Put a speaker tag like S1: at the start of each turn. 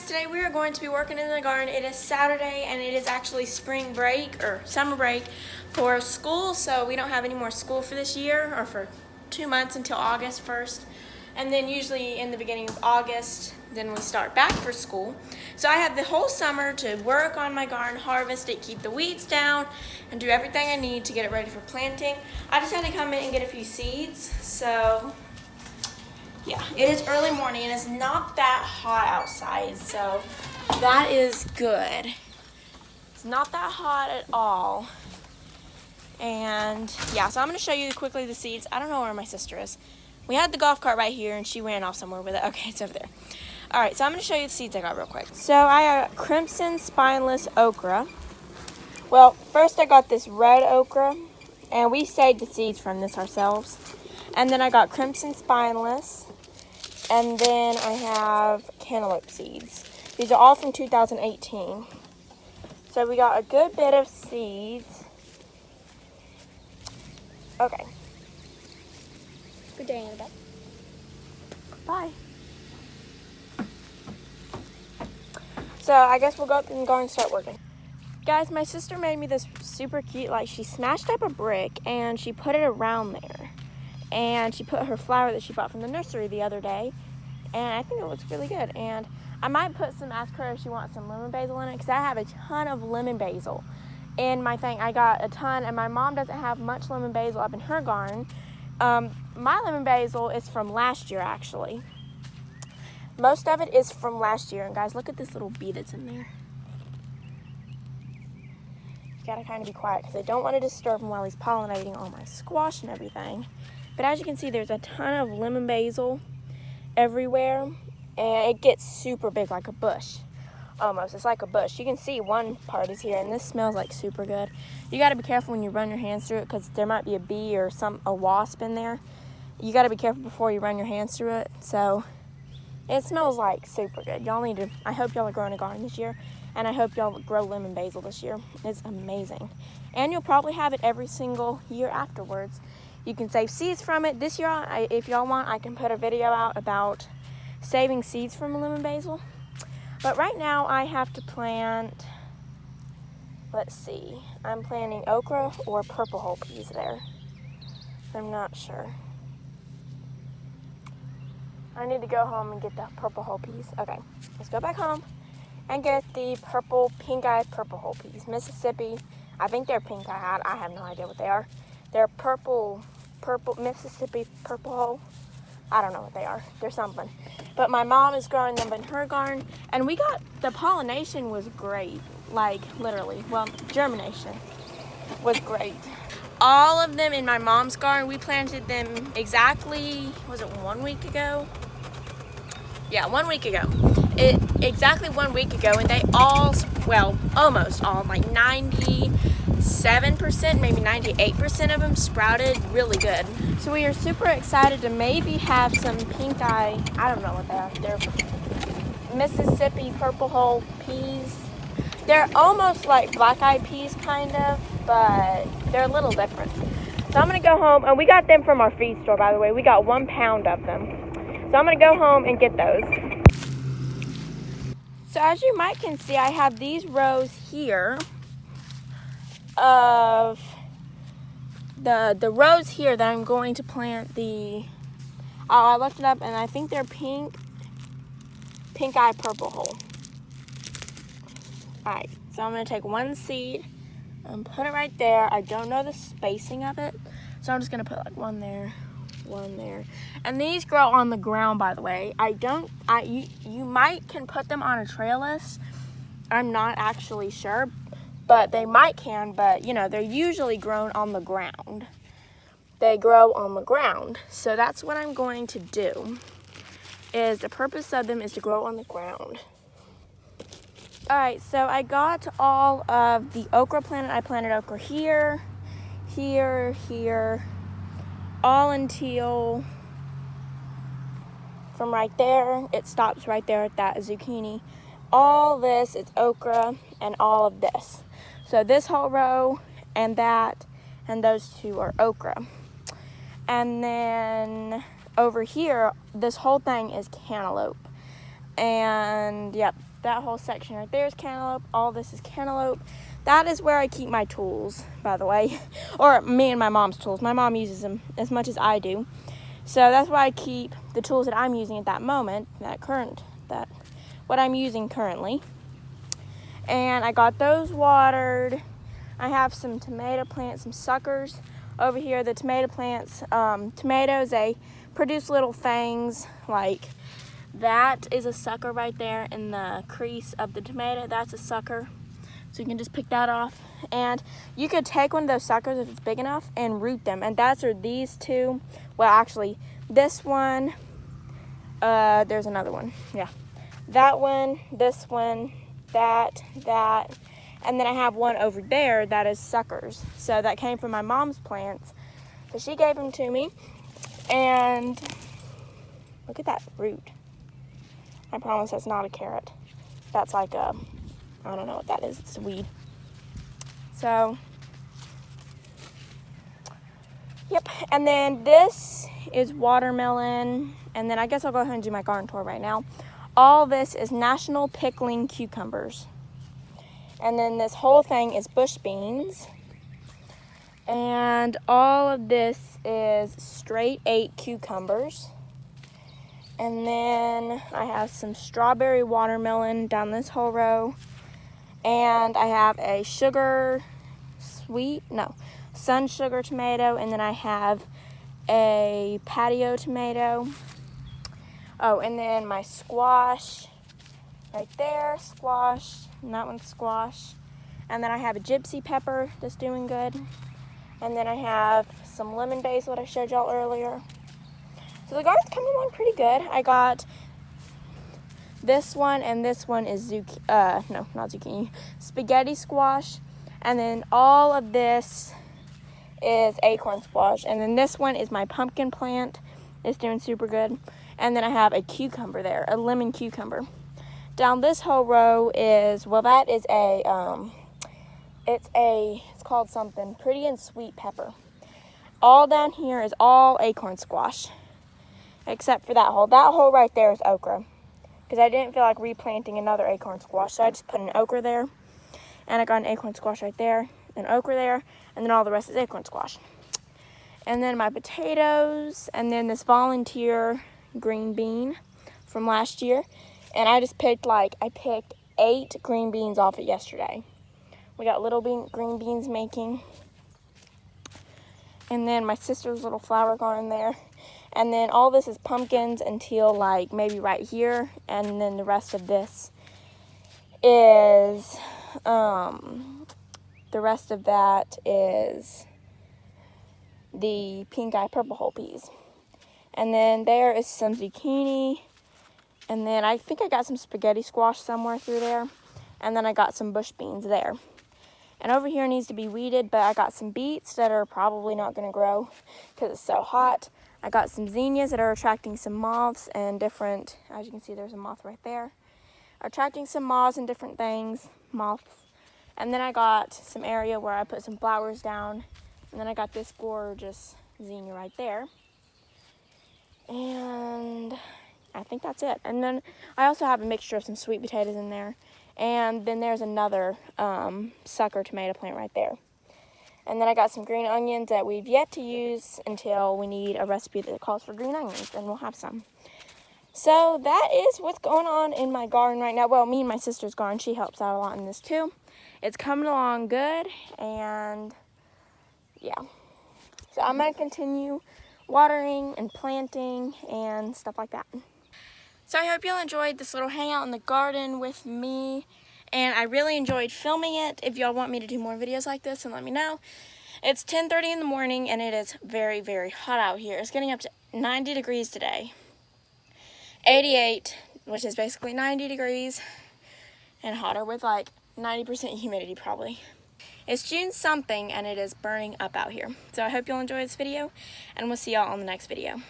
S1: today we are going to be working in the garden. It is Saturday and it is actually spring break or summer break for school, so we don't have any more school for this year or for 2 months until August 1st. And then usually in the beginning of August, then we start back for school. So I have the whole summer to work on my garden, harvest it, keep the weeds down, and do everything I need to get it ready for planting. I just had to come in and get a few seeds, so yeah, it is early morning and it's not that hot outside, so that is good. It's not that hot at all. And yeah, so I'm going to show you quickly the seeds. I don't know where my sister is. We had the golf cart right here and she ran off somewhere with it. Okay, it's over there. All right, so I'm going to show you the seeds I got real quick. So I got crimson spineless okra. Well, first I got this red okra, and we saved the seeds from this ourselves. And then I got crimson spineless. And then I have cantaloupe seeds. These are all from 2018. So we got a good bit of seeds. Okay. Good day, Annabeth. Bye. So I guess we'll go up and go and start working. Guys, my sister made me this super cute, like she smashed up a brick and she put it around there. And she put her flower that she bought from the nursery the other day, and I think it looks really good. And I might ask her if she wants some lemon basil in it, because I have a ton of lemon basil in my thing. I got a ton, and my mom doesn't have much lemon basil up in her garden. My lemon basil is from last year, actually. Most of it is from last year, and guys, look at this little bee that's in there. You gotta kind of be quiet, because I don't want to disturb him while he's pollinating all my squash and everything. But as you can see, there's a ton of lemon basil everywhere, and it gets super big, like a bush, almost. It's like a bush. You can see one part is here, and this smells like super good. You got to be careful when you run your hands through it, because there might be a bee or a wasp in there. You got to be careful before you run your hands through it. So it smells like super good. Y'all need to, I hope y'all are growing a garden this year, and I hope y'all grow lemon basil this year. It's amazing. And you'll probably have it every single year afterwards. You can save seeds from it. This year, if y'all want, I can put a video out about saving seeds from lemon basil. But right now, I have to plant, let's see, I'm planting okra or purple whole peas there. I'm not sure. I need to go home and get the purple whole peas. Okay, let's go back home and get the pink-eyed purple whole peas. Mississippi, I think they're pink-eyed. I have no idea what they are. They're purple Mississippi purple whole. I don't know what they are. They're something. But my mom is growing them in her garden, and the pollination was great. Like, literally. Well, germination was great. All of them in my mom's garden, we planted them exactly, was it 1 week ago? Yeah, 1 week ago. Exactly 1 week ago, and they all, well, almost all, like 97%, maybe 98% of them sprouted really good. So we are super excited to maybe have some pink eye, I don't know what they are. They're Mississippi purple whole peas. They're almost like black-eyed peas kind of, but they're a little different. So I'm gonna go home, and we got them from our feed store, by the way. We got 1 pound of them. So I'm gonna go home and get those. So as you might can see, I have these rows here of the rows here that I'm going to plant I looked it up, and I think they're pink-eye purple whole. All right, so I'm gonna take 1 seed and put it right there. I don't know the spacing of it, so I'm just gonna put like 1 there, 1 there. And these grow on the ground, by the way. You might can put them on a trellis. I'm not actually sure, but they might can, but you know, they're usually grown on the ground. They grow on the ground. So that's what I'm going to do. The purpose of them is to grow on the ground. All right, so I got all of the okra planted. I planted okra here, here, all until from right there. It stops right there at that zucchini. All this is okra, and all of this. So this whole row and that and those 2 are okra. And then over here, this whole thing is cantaloupe. And yep, That whole section right there is cantaloupe. All this is cantaloupe. That is where I keep my tools, by the way. Or me and my mom's tools. My mom uses them as much as I do. So that's why I keep the tools that I'm using at that moment, what I'm using currently. And I got those watered. I have some tomato plants, some suckers over here. The tomato plants, tomatoes, they produce little fangs. Like that is a sucker right there in the crease of the tomato. That's a sucker. So you can just pick that off. And you could take one of those suckers if it's big enough and root them. And that's are these two. Well, actually, this one, there's another one. Yeah. That one, this one, that. And then I have one over there that is suckers. So that came from my mom's plants. So she gave them to me. And look at that root. I promise that's not a carrot. That's like a, I don't know what that is. It's a weed. So, yep. And then this is watermelon. And then I guess I'll go ahead and do my garden tour right now. All this is National Pickling Cucumbers. And then this whole thing is bush beans. And all of this is straight 8 cucumbers. And then I have some strawberry watermelon down this whole row. And I have a sun sugar tomato. And then I have a patio tomato. Oh, and then my squash right there, squash, and that one's squash. And then I have a gypsy pepper that's doing good. And then I have some lemon basil that I showed y'all earlier. So the garden's coming along pretty good. I got this one, and this one is not zucchini, spaghetti squash. And then all of this is acorn squash. And then this one is my pumpkin plant. It's doing super good. And then I have a cucumber there, a lemon cucumber. Down this whole row is, well, that is it's called something, pretty and sweet pepper. All down here is all acorn squash, except for that hole. That hole right there is okra, because I didn't feel like replanting another acorn squash, so I just put an okra there, and I got an acorn squash right there, an okra there, and then all the rest is acorn squash. And then my potatoes, and then this volunteer green bean from last year. And I just picked 8 green beans off it yesterday. We got little green beans making. And then my sister's little flower garden there. And then all this is pumpkins until maybe right here. And then the rest of this is, the pink eye purple whole peas. And then there is some zucchini. And then I think I got some spaghetti squash somewhere through there. And then I got some bush beans there. And over here needs to be weeded, but I got some beets that are probably not going to grow because it's so hot. I got some zinnias that are attracting some moths and different, as you can see, there's a moth right there. Attracting some moths and different things, moths. And then I got some area where I put some flowers down. And then I got this gorgeous zinnia right there. And I think that's it. And then I also have a mixture of some sweet potatoes in there. And then there's another sucker tomato plant right there. And then I got some green onions that we've yet to use until we need a recipe that calls for green onions, and we'll have some. So that is what's going on in my garden right now. Well, me and my sister's garden, she helps out a lot in this too. It's coming along good, and yeah. So I'm going to continue watering and planting and stuff like that. So I hope you all enjoyed this little hangout in the garden with me, and I really enjoyed filming it. If y'all want me to do more videos like this, then let me know. It's 10:30 in the morning, and it is very, very hot out here. It's getting up to 90 degrees today. 88, which is basically 90 degrees, and hotter with 90% humidity probably. It's June something, and it is burning up out here. So I hope you'll enjoy this video, and we'll see y'all on the next video.